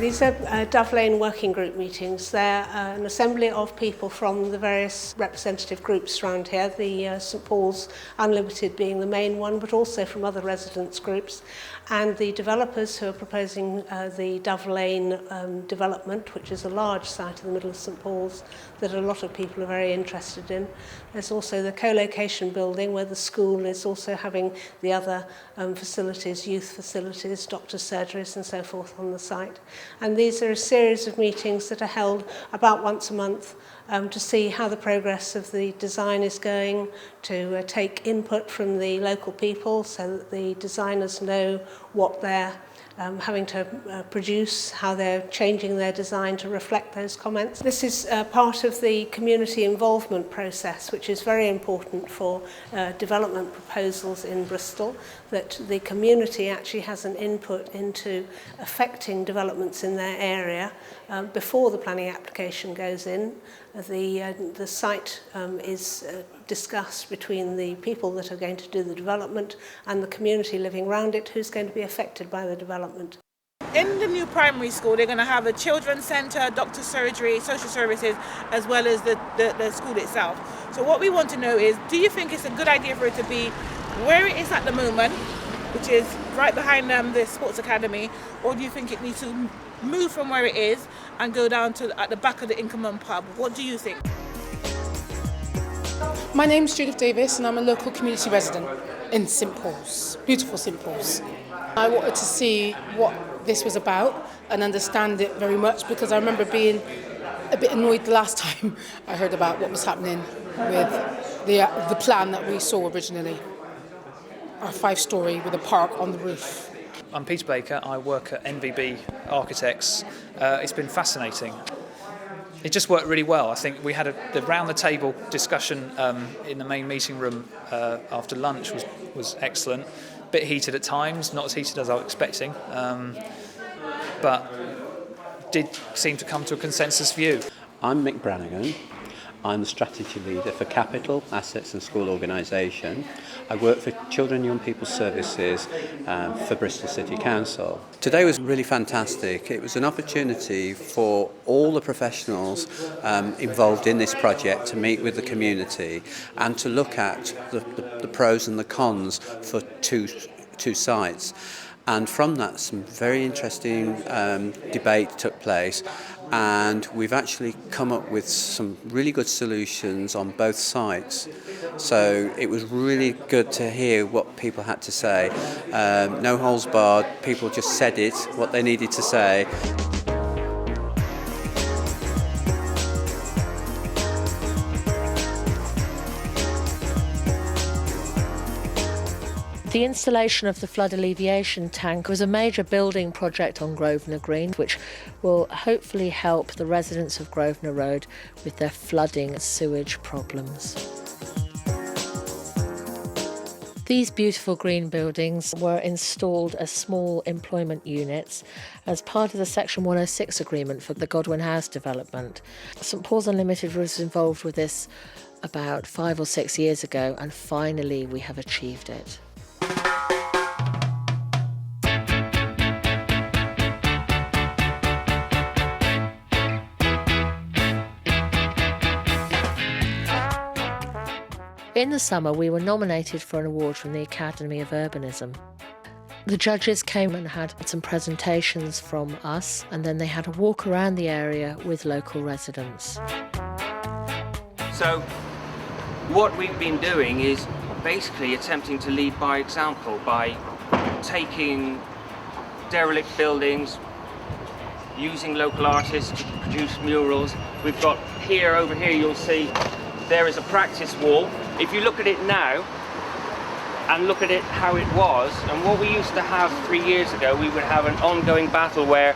These are Dove Lane working group meetings. They're an assembly of people from the various representative groups around here, the St Paul's Unlimited being the main one, but also from other residents groups, and the developers who are proposing the Dove Lane development, which is a large site in the middle of St Paul's that a lot of people are very interested in. There's also the co-location building where the school is also having the other facilities, youth facilities, doctors' surgeries and so forth on the site. And these are a series of meetings that are held about once a month to see how the progress of the design is going, to take input from the local people so that the designers know what they're having to produce, how they're changing their design to reflect those comments. This is part of the community involvement process, which is very important for development proposals in Bristol, that the community actually has an input into affecting developments in their area before the planning application goes in. The site is discussed between the people that are going to do the development and the community living around it who's going to be affected by the development. In the new primary school, they're going to have a children's centre, doctor's surgery, social services, as well as the school itself. So what we want to know is, do you think it's a good idea for it to be where it is at the moment, which is right behind the sports academy, or do you think it needs to move from where it is and go down to at the back of the Inkerman pub? What do you think? My name's Judith Davis and I'm a local community resident in St Paul's, beautiful St Paul's. I wanted to see what this was about and understand it very much because I remember being a bit annoyed the last time I heard about what was happening with the plan that we saw originally. Our 5-storey with a park on the roof. I'm Peter Baker, I work at NVB Architects. It's been fascinating. It just worked really well. I think we had the round-the-table discussion in the main meeting room after lunch was excellent. A bit heated at times, not as heated as I was expecting, but did seem to come to a consensus view. I'm Mick Brannigan. I'm the strategy leader for Capital, Assets and School Organisation. I work for Children and Young People's Services for Bristol City Council. Today was really fantastic. It was an opportunity for all the professionals involved in this project to meet with the community and to look at the pros and the cons for two sites. And from that, some very interesting debate took place, and we've actually come up with some really good solutions on both sites. So it was really good to hear what people had to say. No holds barred, people just said it, what they needed to say. The installation of the flood alleviation tank was a major building project on Grosvenor Green, which will hopefully help the residents of Grosvenor Road with their flooding and sewage problems. These beautiful green buildings were installed as small employment units as part of the Section 106 agreement for the Godwin House development. St Paul's Unlimited was involved with this about 5 or 6 years ago, and finally we have achieved it. In the summer, we were nominated for an award from the Academy of Urbanism. The judges came and had some presentations from us, and then they had a walk around the area with local residents. So what we've been doing is basically attempting to lead by example by taking derelict buildings, using local artists to produce murals. We've got over here you'll see there is a practice wall. If you look at it now and look at it how it was, and what we used to have 3 years ago, we would have an ongoing battle where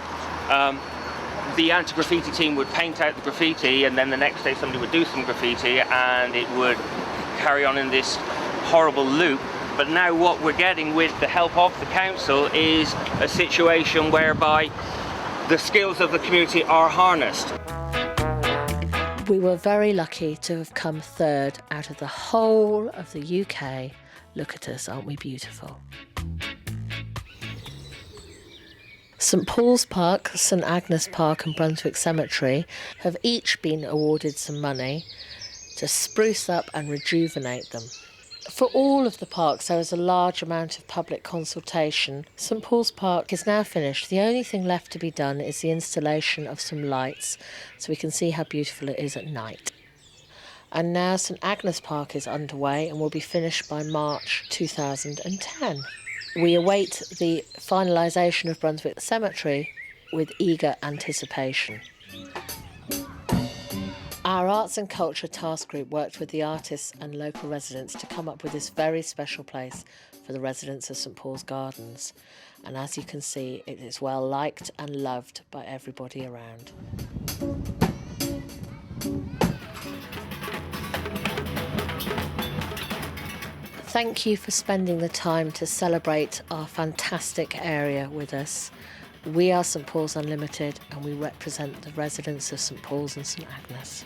the anti-graffiti team would paint out the graffiti, and then the next day somebody would do some graffiti, and it would carry on in this horrible loop. But now what we're getting with the help of the council is a situation whereby the skills of the community are harnessed. We were very lucky to have come third out of the whole of the UK. Look at us, aren't we beautiful? St Paul's Park, St Agnes Park and Brunswick Cemetery have each been awarded some money to spruce up and rejuvenate them. For all of the parks, there was a large amount of public consultation. St Paul's Park is now finished. The only thing left to be done is the installation of some lights so we can see how beautiful it is at night. And now St Agnes Park is underway and will be finished by March 2010. We await the finalisation of Brunswick Cemetery with eager anticipation. Our Arts and Culture Task Group worked with the artists and local residents to come up with this very special place for the residents of St Paul's Gardens. And as you can see, it is well liked and loved by everybody around. Thank you for spending the time to celebrate our fantastic area with us. We are St Paul's Unlimited and we represent the residents of St Paul's and St Agnes.